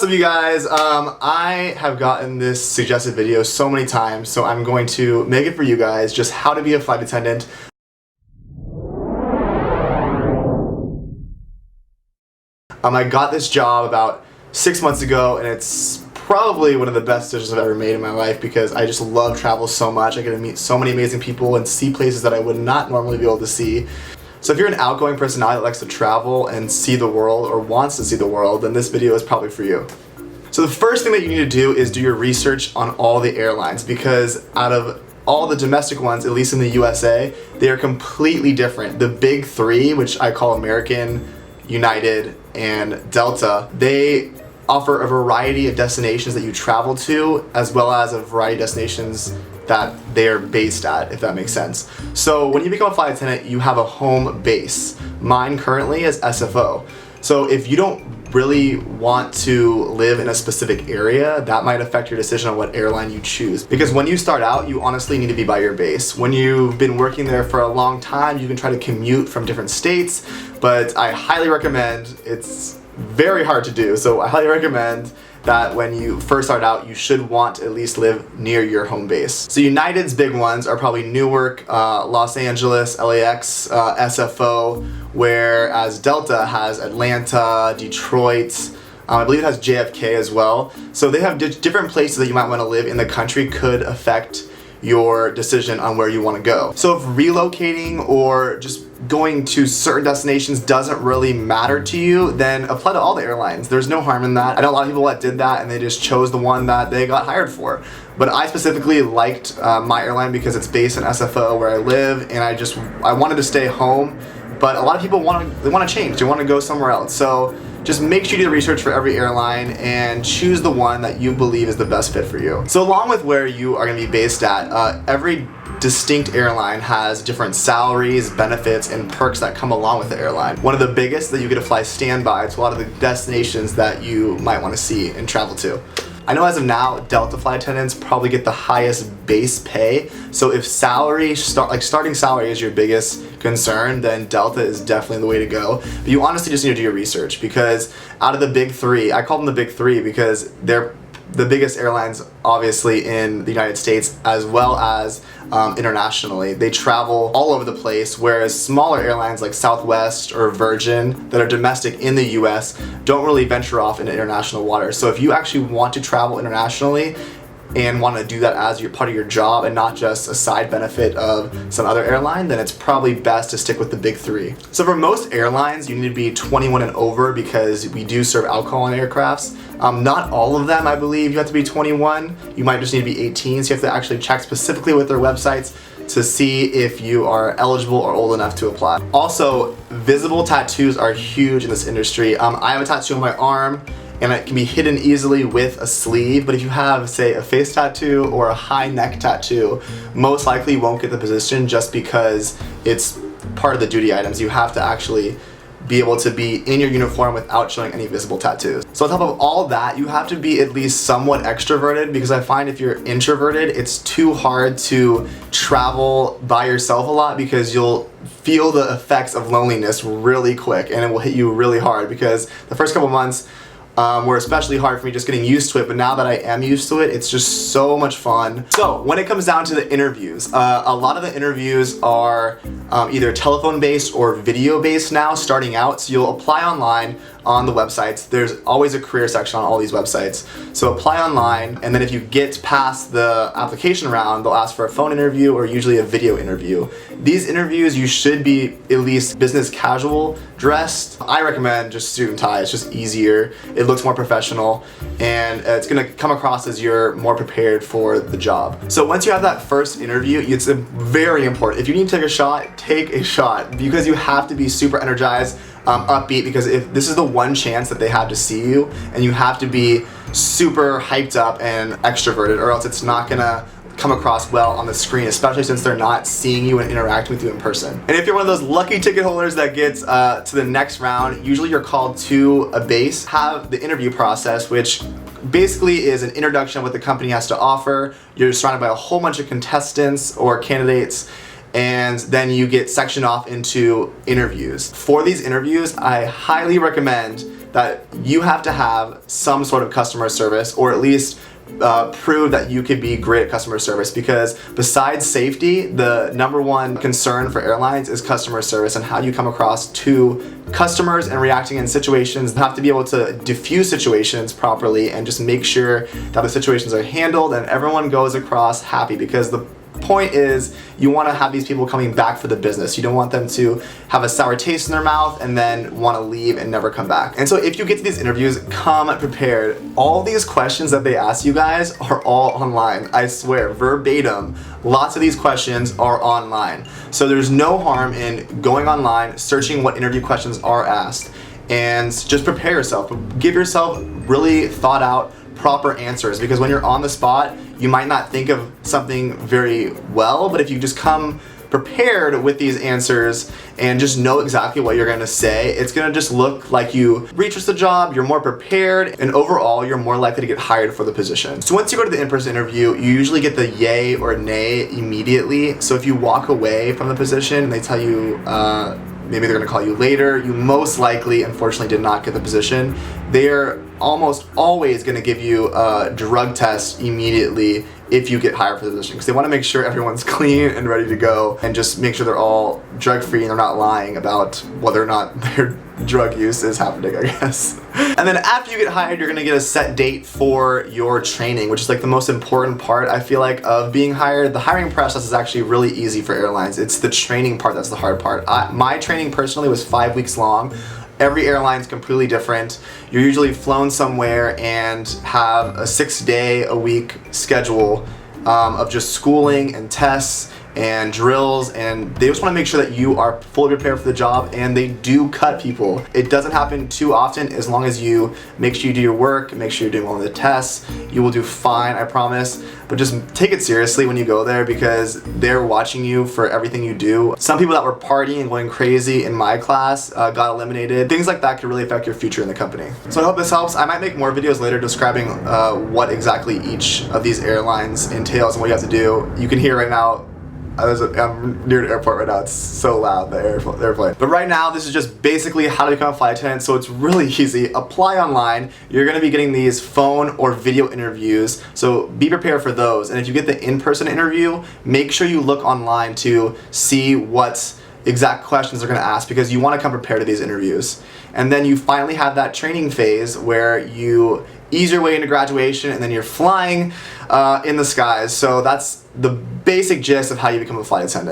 What's up, you guys? I have gotten this suggested video so many times, so I'm going to make it for you guys, just how to be a flight attendant. I got this job about 6 months ago, and it's probably one of the best decisions I've ever made in my life because I just love travel so much. I get to meet so many amazing people and see places that I would not normally be able to see. So if you're an outgoing personality that likes to travel and see the world or wants to see the world, then this video is probably for you. So the first thing that you need to do is do your research on all the airlines, because out of all the domestic ones, at least in the USA, they are completely different. The big three, which I call American, United, and Delta, they offer a variety of destinations that you travel to, as well as a variety of destinations that they are based at, if that makes sense. So when you become a flight attendant, you have a home base. Mine currently is SFO. So if you don't really want to live in a specific area, that might affect your decision on what airline you choose. Because when you start out, you honestly need to be by your base. When you've been working there for a long time, you can try to commute from different states, but I highly recommend, it's very hard to do, so I highly recommend that when you first start out, you should want to at least live near your home base. So United's big ones are probably Newark, Los Angeles, LAX, SFO, whereas Delta has Atlanta, Detroit, I believe it has JFK as well. So they have different places that you might want to live in the country could affect your decision on where you want to go. So if relocating or just going to certain destinations doesn't really matter to you, then apply to all the airlines. There's no harm in that. I know a lot of people that did that and they just chose the one that they got hired for. But I specifically liked my airline because it's based in SFO where I live, and I wanted to stay home. But a lot of people want to change. They want to go somewhere else. So just make sure you do the research for every airline and choose the one that you believe is the best fit for you. So along with where you are going to be based at, every distinct airline has different salaries, benefits, and perks that come along with the airline. One of the biggest that you get to fly standby to a lot of the destinations that you might want to see and travel to. I know as of now, Delta flight attendants probably get the highest base pay. So if starting salary is your biggest concern, then Delta is definitely the way to go. But you honestly just need to do your research, because out of the big three, I call them the big three because they're the biggest airlines obviously in the United States as well as internationally. They travel all over the place, whereas smaller airlines like Southwest or Virgin that are domestic in the US don't really venture off into international waters. So if you actually want to travel internationally and want to do that as part of your job and not just a side benefit of some other airline, then it's probably best to stick with the big three. So for most airlines, you need to be 21 and over because we do serve alcohol on aircrafts. Not all of them, I believe, you have to be 21. You might just need to be 18, so you have to actually check specifically with their websites to see if you are eligible or old enough to apply. Also, visible tattoos are huge in this industry. I have a tattoo on my arm, and it can be hidden easily with a sleeve, but if you have, say, a face tattoo or a high neck tattoo, most likely you won't get the position just because it's part of the duty items. You have to actually be able to be in your uniform without showing any visible tattoos. So on top of all that, you have to be at least somewhat extroverted, because I find if you're introverted, it's too hard to travel by yourself a lot because you'll feel the effects of loneliness really quick, and it will hit you really hard, because the first couple months were especially hard for me just getting used to it, but now that I am used to it, it's just so much fun. So when it comes down to the interviews, a lot of the interviews are either telephone based or video based now starting out. So you'll apply online on the websites. There's always a career section on all these websites. So apply online, and then if you get past the application round, they'll ask for a phone interview or usually a video interview. These interviews, you should be at least business casual dressed. I recommend just suit and tie. It's just easier. It looks more professional, and it's gonna come across as you're more prepared for the job. So once you have that first interview, it's very important. If you need to take a shot, because you have to be super energized, upbeat, because if this is the one chance that they have to see you, and you have to be super hyped up and extroverted, or else it's not gonna come across well on the screen, especially since they're not seeing you and interacting with you in person. And if you're one of those lucky ticket holders that gets to the next round, usually you're called to a base, have the interview process, which basically is an introduction of what the company has to offer. You're surrounded by a whole bunch of contestants or candidates, and then you get sectioned off into interviews. For these interviews, I highly recommend that you have to have some sort of customer service, or at least prove that you could be great at customer service, because besides safety, the number one concern for airlines is customer service and how you come across to customers and reacting in situations. You have to be able to diffuse situations properly and just make sure that the situations are handled and everyone goes across happy, because the point is you want to have these people coming back for the business. You don't want them to have a sour taste in their mouth and then want to leave and never come back. And so if you get to these interviews, come prepared. All these questions that they ask you guys are all online. I swear, verbatim, lots of these questions are online. So there's no harm in going online, searching what interview questions are asked, and just prepare yourself. Give yourself really thought out, proper answers, because when you're on the spot, you might not think of something very well, but if you just come prepared with these answers and just know exactly what you're gonna say, it's gonna just look like you researched the job, you're more prepared, and overall, you're more likely to get hired for the position. So once you go to the in-person interview, you usually get the yay or nay immediately. So if you walk away from the position and they tell you, maybe they're gonna call you later, you most likely, unfortunately, did not get the position. They're almost always gonna give you a drug test immediately if you get hired for the position, because they wanna make sure everyone's clean and ready to go, and just make sure they're all drug-free and they're not lying about whether or not their drug use is happening, I guess. And then after you get hired, you're gonna get a set date for your training, which is like the most important part, I feel like, of being hired. The hiring process is actually really easy for airlines. It's the training part that's the hard part. My training personally was 5 weeks long. Every airline's completely different. You're usually flown somewhere and have a 6-day-a-week schedule of just schooling and tests and drills, and they just want to make sure that you are fully prepared for the job, and they do cut people. It doesn't happen too often. As long as you make sure you do your work, make sure you're doing all of the tests, you will do fine, I promise. But just take it seriously when you go there, because they're watching you for everything you do. Some people that were partying and going crazy in my class got eliminated. Things like that could really affect your future in the company. So I hope this helps. I might make more videos later describing what exactly each of these airlines entails and what you have to do. You can hear right now, I'm near the airport right now. It's so loud, the airplane. But right now, this is just basically how to become a flight attendant. So it's really easy. Apply online. You're gonna be getting these phone or video interviews, so be prepared for those. And if you get the in-person interview, make sure you look online to see what exact questions they're gonna ask, because you wanna come prepared to these interviews. And then you finally have that training phase where you ease your way into graduation, and then you're flying in the skies. So that's the basic gist of how you become a flight attendant.